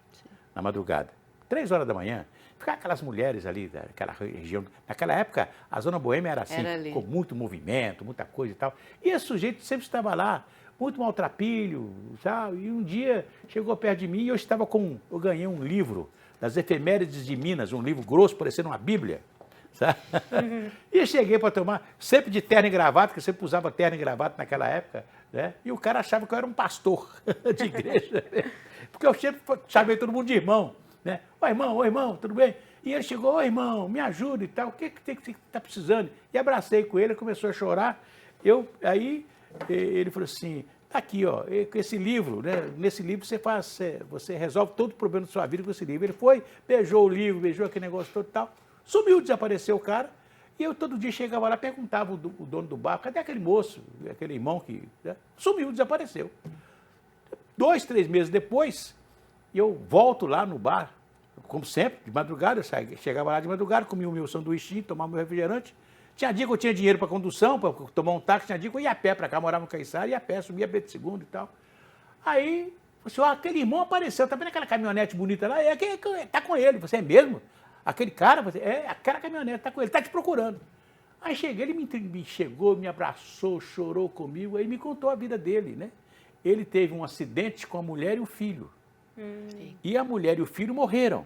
A: na madrugada. 3 horas da manhã, ficavam aquelas mulheres ali daquela região. Naquela época, a Zona Boêmia era assim, com muito movimento, muita coisa e tal. E esse sujeito sempre estava lá, muito maltrapilho, sabe? E um dia chegou perto de mim e eu ganhei um livro das Efemérides de Minas, um livro grosso, parecendo uma Bíblia, sabe? E eu cheguei para tomar, sempre de terno e gravata, porque eu sempre usava terno e gravata naquela época, né? E o cara achava que eu era um pastor de igreja, né? Porque eu chamei todo mundo de irmão, né? Ô irmão, tudo bem? E ele chegou, ô irmão, me ajuda e tal, o que está precisando? E abracei com ele, começou a chorar. Aí ele falou assim, tá aqui, ó, esse livro, né? Nesse livro você resolve todo o problema da sua vida com esse livro. Ele foi, beijou o livro, beijou aquele negócio todo e tal, sumiu, desapareceu o cara, e eu todo dia chegava lá, perguntava o dono do bar, cadê aquele moço, aquele irmão que... Né? Sumiu, desapareceu. 2, 3 meses depois, eu volto lá no bar, como sempre, de madrugada, eu chegava lá de madrugada, comia o meu sanduíche, tomava o meu refrigerante. Tinha dia que eu tinha dinheiro para condução, para tomar um táxi, tinha dia que eu ia a pé para cá, morava no Caiçara, ia a pé, subia Pedro II e tal. Aí, você, aquele irmão apareceu, tá vendo aquela caminhonete bonita lá? Tá com ele, você é mesmo? Aquele cara, aquela caminhonete, tá com ele, tá te procurando. Aí cheguei, ele me chegou, me abraçou, chorou comigo, aí me contou a vida dele, né? Ele teve um acidente com a mulher e o filho. E a mulher e o filho morreram.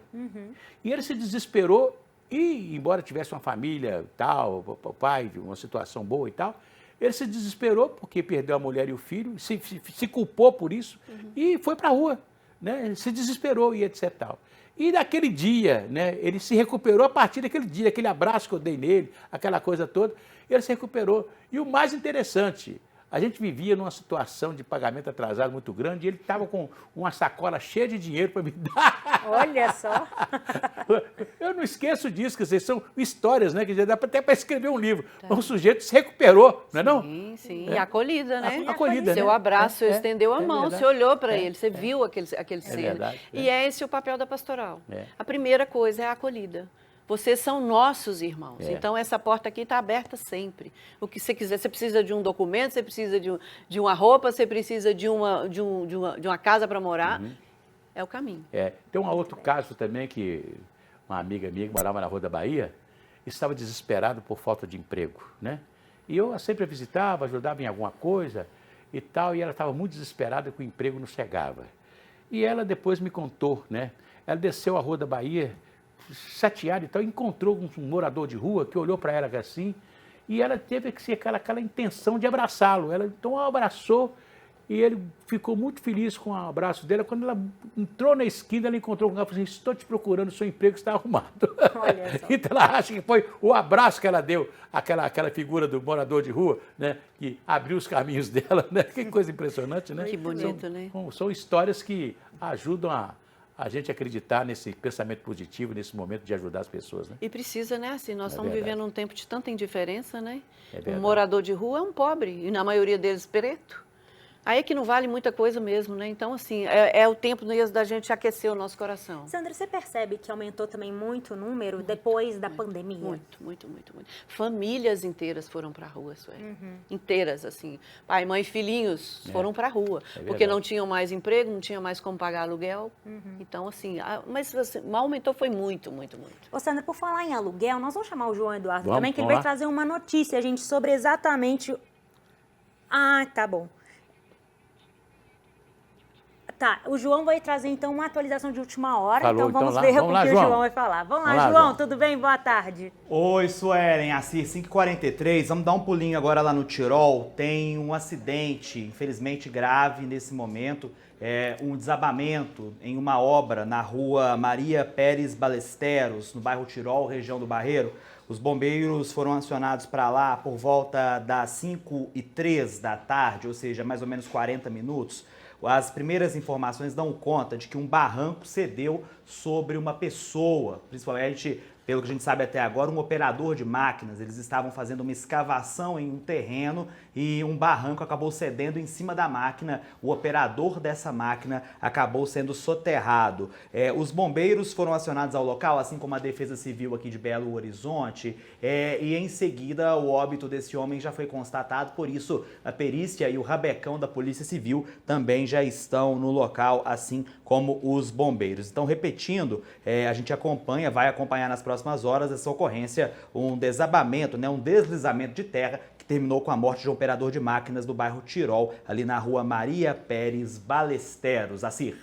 A: E ele se desesperou. E, embora tivesse uma família tal, o pai, uma situação boa e tal, ele se desesperou porque perdeu a mulher e o filho, se culpou por isso e foi para a rua, né? Se desesperou e etc. Tal. E naquele dia, né, ele se recuperou a partir daquele dia, aquele abraço que eu dei nele, aquela coisa toda, ele se recuperou. E o mais interessante, a gente vivia numa situação de pagamento atrasado muito grande e ele estava com uma sacola cheia de dinheiro para me dar.
B: Olha só.
A: Eu não esqueço disso, quer dizer, são histórias, né? Que dá até para escrever um livro. Tá. O sujeito se recuperou, não é não?
G: Sim, sim. E acolhida, né?
A: Acolhida,
G: seu
A: né?
G: abraço, você estendeu a mão,
A: verdade.
G: você olhou para ele, você viu aquele ser.
A: Verdade,
G: E é esse o papel da pastoral. A primeira coisa é a acolhida. Vocês são nossos irmãos, então essa porta aqui está aberta sempre. O que você quiser, você precisa de um documento, você precisa de uma roupa, você precisa de uma casa para morar, é o caminho.
A: Tem um outro caso também que uma amiga minha que morava na Rua da Bahia estava desesperada por falta de emprego, né? E eu sempre a visitava, ajudava em alguma coisa e tal, e ela estava muito desesperada que o emprego não chegava. E ela depois me contou, né? Ela desceu a Rua da Bahia, chateada e tal, encontrou um morador de rua que olhou para ela assim, e ela teve que ser aquela intenção de abraçá-lo. Ela então abraçou e ele ficou muito feliz com o abraço dela. Quando ela entrou na esquina, ela encontrou um cara e falou assim: estou te procurando, seu emprego está arrumado. Olha só. Então ela acha que foi o abraço que ela deu àquela figura do morador de rua, né, que abriu os caminhos dela, né? Que coisa impressionante, né?
G: Que bonito, né?
A: São histórias que ajudam a gente acreditar nesse pensamento positivo, nesse momento de ajudar as pessoas, né?
G: E precisa, né? Assim, nós estamos vivendo um tempo de tanta indiferença, né? Um morador de rua é um pobre, e na maioria deles preto. Aí é que não vale muita coisa mesmo, né? Então, assim, é o tempo mesmo da gente aquecer o nosso coração.
B: Sandra, você percebe que aumentou também muito o número depois da pandemia?
G: Muito. Famílias inteiras foram para a rua, inteiras, assim. Pai, mãe e filhinhos foram para a rua, porque não tinham mais emprego, não tinha mais como pagar aluguel. Então, assim, mas assim, aumentou foi muito.
B: Ô, Sandra, por falar em aluguel, nós vamos chamar o João Eduardo também, que ele vai trazer uma notícia, gente, sobre exatamente... Ah, tá bom. Tá, o João vai trazer, então, uma atualização de última hora.
A: Falou,
B: então vamos
A: então
B: ver
A: vamos
B: o
A: lá,
B: que
A: João.
B: o João vai falar. Vamos lá, João, tudo bem? Boa tarde.
C: Oi, Suelen, Assir, 5h43. Vamos dar um pulinho agora lá no Tirol. Tem um acidente, infelizmente grave nesse momento. Um desabamento em uma obra na rua Maria Pérez Balesteros, no bairro Tirol, região do Barreiro. Os bombeiros foram acionados para lá por volta das 5h03 da tarde, ou seja, mais ou menos 40 minutos. As primeiras informações dão conta de que um barranco cedeu sobre uma pessoa, principalmente, pelo que a gente sabe até agora, um operador de máquinas. Eles estavam fazendo uma escavação em um terreno e um barranco acabou cedendo em cima da máquina. O operador dessa máquina acabou sendo soterrado. Os bombeiros foram acionados ao local, assim como a Defesa Civil aqui de Belo Horizonte, e em seguida o óbito desse homem já foi constatado. Por isso, a perícia e o rabecão da Polícia Civil também já estão no local, assim como os bombeiros. Então, repetindo, a gente vai acompanhar nas próximas horas essa ocorrência, um desabamento, né, um deslizamento de terra que terminou com a morte de um operador de máquinas do bairro Tirol, ali na rua Maria Pérez Balesteros. Assir.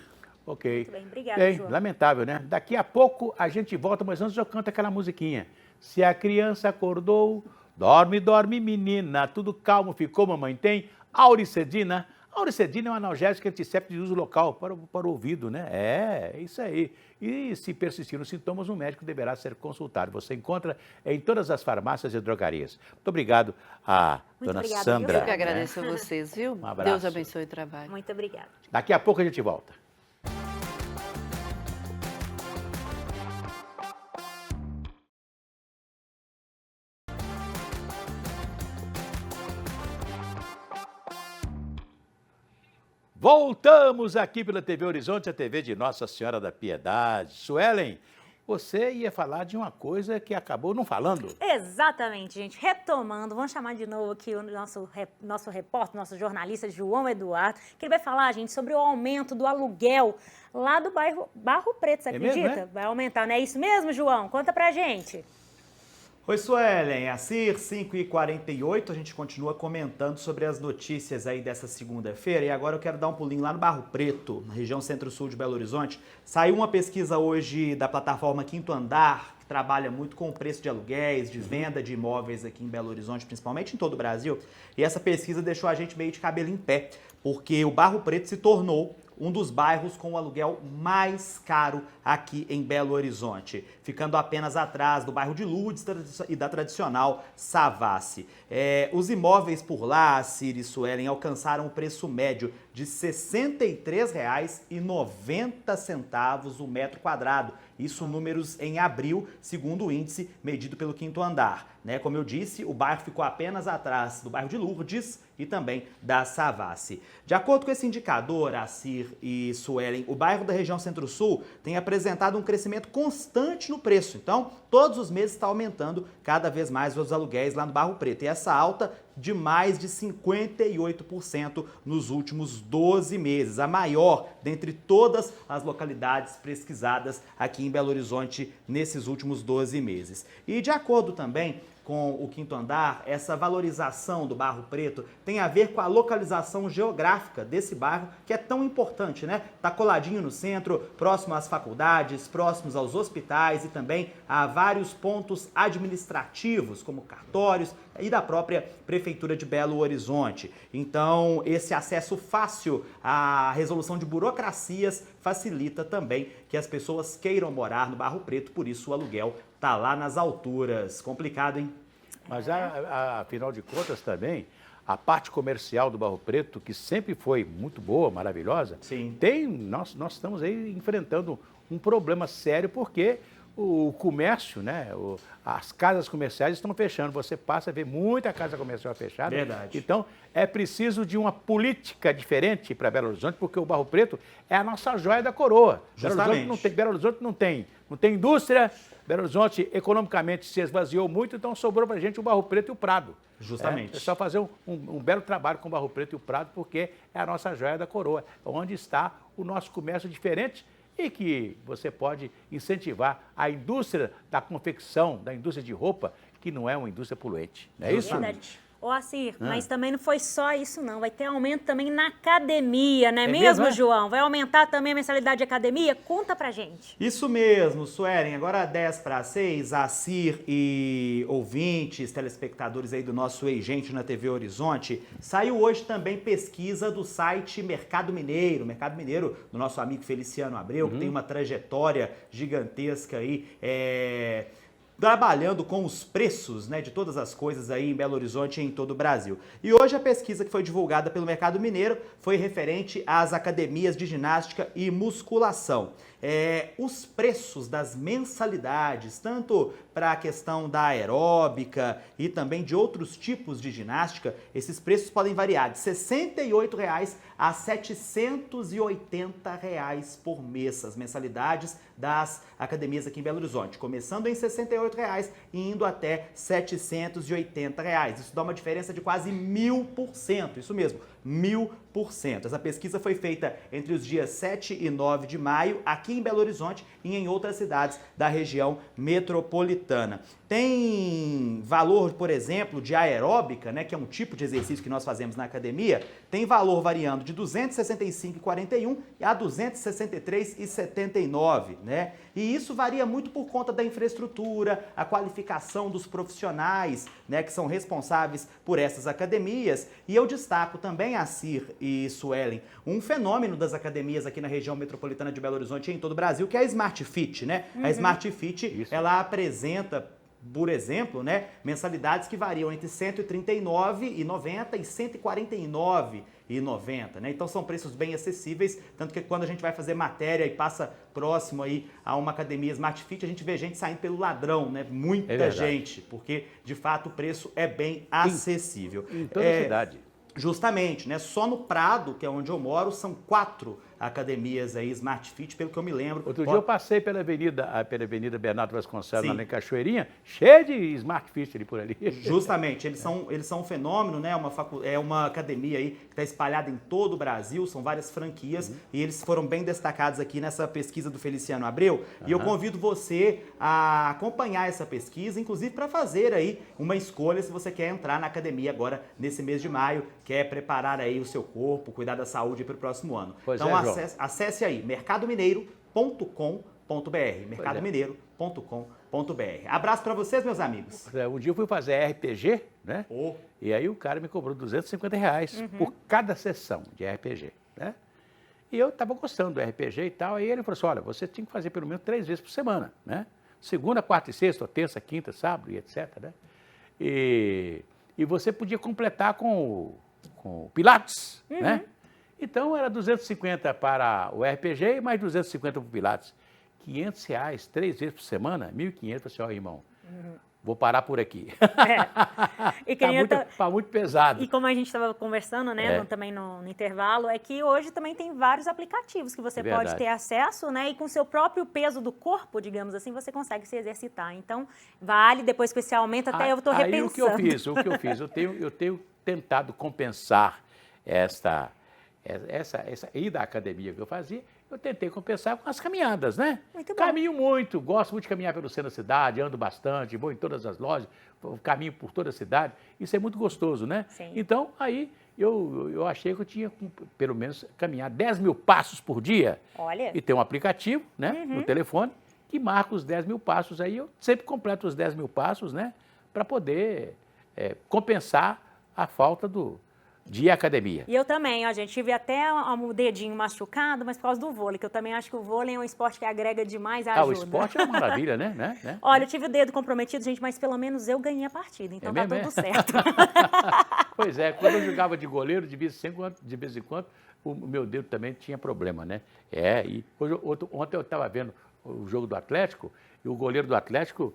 A: Ok.
B: Muito bem, obrigada, João.
A: Lamentável, né? Daqui a pouco a gente volta, mas antes eu canto aquela musiquinha. Se a criança acordou, dorme, dorme, menina, tudo calmo ficou, mamãe tem Auricedina. A Auricedina é um analgésico antisséptico de uso local para o ouvido, né? É isso aí. E se persistirem os sintomas, um médico deverá ser consultado. Você encontra em todas as farmácias e drogarias. Muito obrigado a dona Sandra.
G: Eu que agradeço a vocês, viu?
A: Um abraço.
G: Deus abençoe o trabalho.
B: Muito obrigada.
A: Daqui a pouco a gente volta. Voltamos aqui pela TV Horizonte, a TV de Nossa Senhora da Piedade. Suelen, você ia falar de uma coisa que acabou não falando.
B: Exatamente, gente. Retomando, vamos chamar de novo aqui o nosso repórter, nosso jornalista João Eduardo, que ele vai falar, gente, sobre o aumento do aluguel lá do bairro Barro Preto, você acredita?
A: Mesmo, é?
B: Vai aumentar, não é isso mesmo, João? Conta pra gente.
C: Oi, Suelen, Assir, 5h48, a gente continua comentando sobre as notícias aí dessa segunda-feira e agora eu quero dar um pulinho lá no Barro Preto, na região centro-sul de Belo Horizonte. Saiu uma pesquisa hoje da plataforma Quinto Andar, que trabalha muito com o preço de aluguéis, de venda de imóveis aqui em Belo Horizonte, principalmente em todo o Brasil, e essa pesquisa deixou a gente meio de cabelo em pé, porque o Barro Preto se tornou um dos bairros com o aluguel mais caro aqui em Belo Horizonte, ficando apenas atrás do bairro de Lourdes e da tradicional Savassi. Os imóveis por lá, Ciri e Suelen, alcançaram o preço médio de R$ 63,90 o metro quadrado. Isso números em abril, segundo o índice medido pelo Quinto Andar. Como eu disse, o bairro ficou apenas atrás do bairro de Lourdes e também da Savassi. De acordo com esse indicador, Acir e Suelen, o bairro da região Centro-Sul tem apresentado um crescimento constante no preço. Então, todos os meses está aumentando cada vez mais os aluguéis lá no Barro Preto. E essa alta de mais de 58% nos últimos 12 meses, a maior dentre todas as localidades pesquisadas aqui em Belo Horizonte nesses últimos 12 meses. E de acordo também com o Quinto Andar, essa valorização do Barro Preto tem a ver com a localização geográfica desse bairro, que é tão importante, né? Está coladinho no centro, próximo às faculdades, próximos aos hospitais e também a vários pontos administrativos, como cartórios e da própria Prefeitura de Belo Horizonte. Então, esse acesso fácil à resolução de burocracias facilita também que as pessoas queiram morar no Barro Preto, por isso o aluguel está lá nas alturas. Complicado, hein?
A: Mas, afinal de contas, também, a parte comercial do Barro Preto, que sempre foi muito boa, maravilhosa,
C: sim,
A: nós estamos aí enfrentando um problema sério, porque o comércio, né, as casas comerciais estão fechando. Você passa a ver muita casa comercial fechada.
C: Verdade.
A: Então, é preciso de uma política diferente para Belo Horizonte, porque o Barro Preto é a nossa joia da coroa.
C: Justamente.
A: Belo Horizonte não tem indústria. Belo Horizonte, economicamente, se esvaziou muito, então sobrou para a gente o Barro Preto e o Prado.
C: Justamente.
A: É só fazer um belo trabalho com o Barro Preto e o Prado, porque é a nossa joia da coroa, onde está o nosso comércio diferente e que você pode incentivar a indústria da confecção, da indústria de roupa, que não é uma indústria poluente. Não é isso?
B: Verdade. Ô, Acir, mas também não foi só isso, não. Vai ter aumento também na academia, não é mesmo,
C: mesmo,
B: João? Vai aumentar também a mensalidade de academia? Conta pra gente.
C: Isso mesmo, Suelen. Agora 5:50, Acir e ouvintes, telespectadores aí do nosso Ei Gente na TV Horizonte, saiu hoje também pesquisa do site Mercado Mineiro do nosso amigo Feliciano Abreu, que tem uma trajetória gigantesca aí, trabalhando com os preços, né, de todas as coisas aí em Belo Horizonte e em todo o Brasil. E hoje a pesquisa que foi divulgada pelo Mercado Mineiro foi referente às academias de ginástica e musculação. Os preços das mensalidades, tanto para a questão da aeróbica e também de outros tipos de ginástica, esses preços podem variar de R$ 68,00 a R$ 780,00 por mês, as mensalidades das academias aqui em Belo Horizonte, começando em R$ 68,00 e indo até R$ 780,00. Isso dá uma diferença de quase 1000%, isso mesmo, 1000%. Essa pesquisa foi feita entre os dias 7 e 9 de maio, aqui em Belo Horizonte e em outras cidades da região metropolitana. Tem valor, por exemplo, de aeróbica, né, que é um tipo de exercício que nós fazemos na academia, tem valor variando de R$ 265,41 a R$ 263,79, né? E isso varia muito por conta da infraestrutura, a qualificação dos profissionais, né, que são responsáveis por essas academias. E eu destaco também, Acir e Suelen, um fenômeno das academias aqui na região metropolitana de Belo Horizonte e em todo o Brasil, que é a Smart Fit, né? A Smart Fit, ela apresenta, por exemplo, né, mensalidades que variam entre R$ 139,90 e R$ 149,90, né? Então são preços bem acessíveis, tanto que quando a gente vai fazer matéria e passa próximo aí a uma academia Smart Fit, a gente vê gente saindo pelo ladrão, né? Muita gente, porque de fato o preço é bem acessível.
A: Em toda a cidade.
C: Justamente, né? Só no Prado, que é onde eu moro, são 4 academias aí Smart Fit, pelo que eu me lembro.
A: Outro dia eu passei pela Avenida Bernardo Vasconcelos, na Cachoeirinha, cheia de Smart Fit ali por ali.
C: Justamente, eles são um fenômeno, né? É uma academia aí que está espalhada em todo o Brasil, são várias franquias, e eles foram bem destacados aqui nessa pesquisa do Feliciano Abreu. E eu convido você a acompanhar essa pesquisa, inclusive para fazer aí uma escolha se você quer entrar na academia agora nesse mês de maio, quer preparar aí o seu corpo, cuidar da saúde para o próximo ano.
A: Pois
C: então
A: acesse
C: aí mercadomineiro.com.br, mercadomineiro.com.br. Abraço para vocês, meus amigos.
A: Um dia eu fui fazer RPG, né? E aí o cara me cobrou R$ 250 por cada sessão de RPG, né? E eu estava gostando do RPG e tal, aí ele falou assim, olha, você tinha que fazer pelo menos 3 vezes por semana, né? Segunda, quarta e sexta, ou terça, quinta, sábado e etc, né? E você podia completar com o Pilates, né? Então era 250 para o RPG e mais 250 para o Pilates. R$500, 3 vezes por semana, 1.500, eu falei assim, ó, irmão, vou parar por aqui.
B: E
A: Tá muito pesado.
B: E como a gente estava conversando, né, também no intervalo, é que hoje também tem vários aplicativos que você pode ter acesso, né, e com seu próprio peso do corpo, digamos assim, você consegue se exercitar. Então, vale, depois que você aumenta, até eu estou repensando.
A: Aí o que eu fiz? Eu tenho tentado compensar essa ida à academia que eu fazia, eu tentei compensar com as caminhadas, né?
B: Muito bom.
A: Caminho muito, gosto muito de caminhar pelo centro da cidade, ando bastante, vou em todas as lojas, caminho por toda a cidade, isso é muito gostoso, né?
B: Sim.
A: Então, aí eu achei que eu tinha, pelo menos, caminhar 10 mil passos por dia.
B: Olha.
A: E tem um aplicativo, né, no telefone, que marca os 10 mil passos, aí eu sempre completo os 10 mil passos, né, para poder compensar a falta de ir à academia.
B: E eu também, ó, gente, tive até um dedinho machucado, mas por causa do vôlei, que eu também acho que o vôlei é um esporte que agrega demais a ajuda.
A: O esporte é uma maravilha, né?
B: Olha, eu tive o dedo comprometido, gente, mas pelo menos eu ganhei a partida, então tá tudo certo.
A: Pois é, quando eu jogava de goleiro, de vez em quando, o meu dedo também tinha problema, né? E ontem eu estava vendo o jogo do Atlético, e o goleiro do Atlético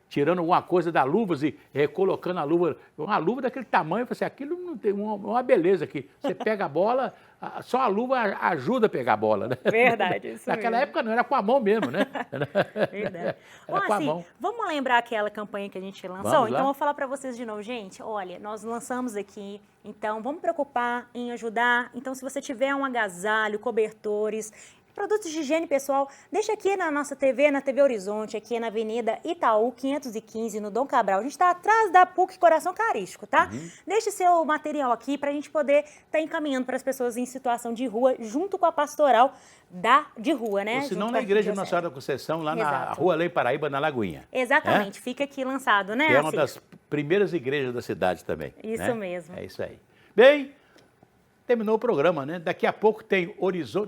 A: tirando alguma coisa da luva e recolocando a luva, uma luva daquele tamanho, eu falei assim, aquilo não tem uma beleza aqui. Você pega a bola, só a luva ajuda a pegar a bola, né?
B: Verdade, isso
A: Naquela
B: mesmo.
A: época não, era com a mão mesmo, né?
B: Verdade. Bom,
A: Era com a
B: assim,
A: mão.
B: vamos lembrar aquela campanha que a gente lançou?
A: Vamos lá.
B: Então, eu vou falar para vocês de novo. Gente, olha, nós lançamos aqui, então vamos preocupar em ajudar. Então, se você tiver um agasalho, cobertores, produtos de higiene pessoal, deixa aqui na nossa TV, na TV Horizonte, aqui na Avenida Itaú, 515, no Dom Cabral. A gente está atrás da PUC Coração Carístico, tá? Deixe seu material aqui para a gente poder estar encaminhando para as pessoas em situação de rua, junto com a pastoral de rua, né?
A: Ou se não,
B: Junto
A: na
B: com a
A: Igreja
B: Arquidiocese.
A: Nossa Senhora da Conceição, lá na
B: Exato.
A: Rua Lei Paraíba, na Lagoinha.
B: Exatamente, fica aqui lançado, né?
A: Que é uma
B: Assis?
A: das primeiras igrejas da cidade também.
B: Isso
A: né?
B: mesmo.
A: É isso aí. Bem, terminou o programa, né? Daqui a pouco tem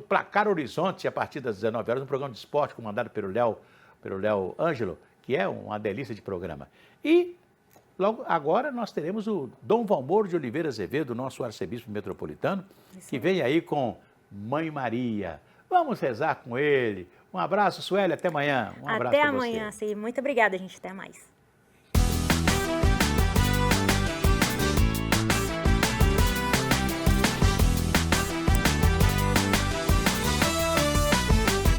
A: Placar Horizonte, a partir das 19 horas, um programa de esporte comandado pelo Léo Ângelo, que é uma delícia de programa. E logo agora nós teremos o Dom Valmor de Oliveira Azevedo, nosso arcebispo metropolitano, que vem aí com Mãe Maria. Vamos rezar com ele. Um abraço, Sueli, até amanhã. Um abraço
B: Até
A: pra
B: amanhã,
A: você.
B: Sim. Muito obrigada, gente. Até mais.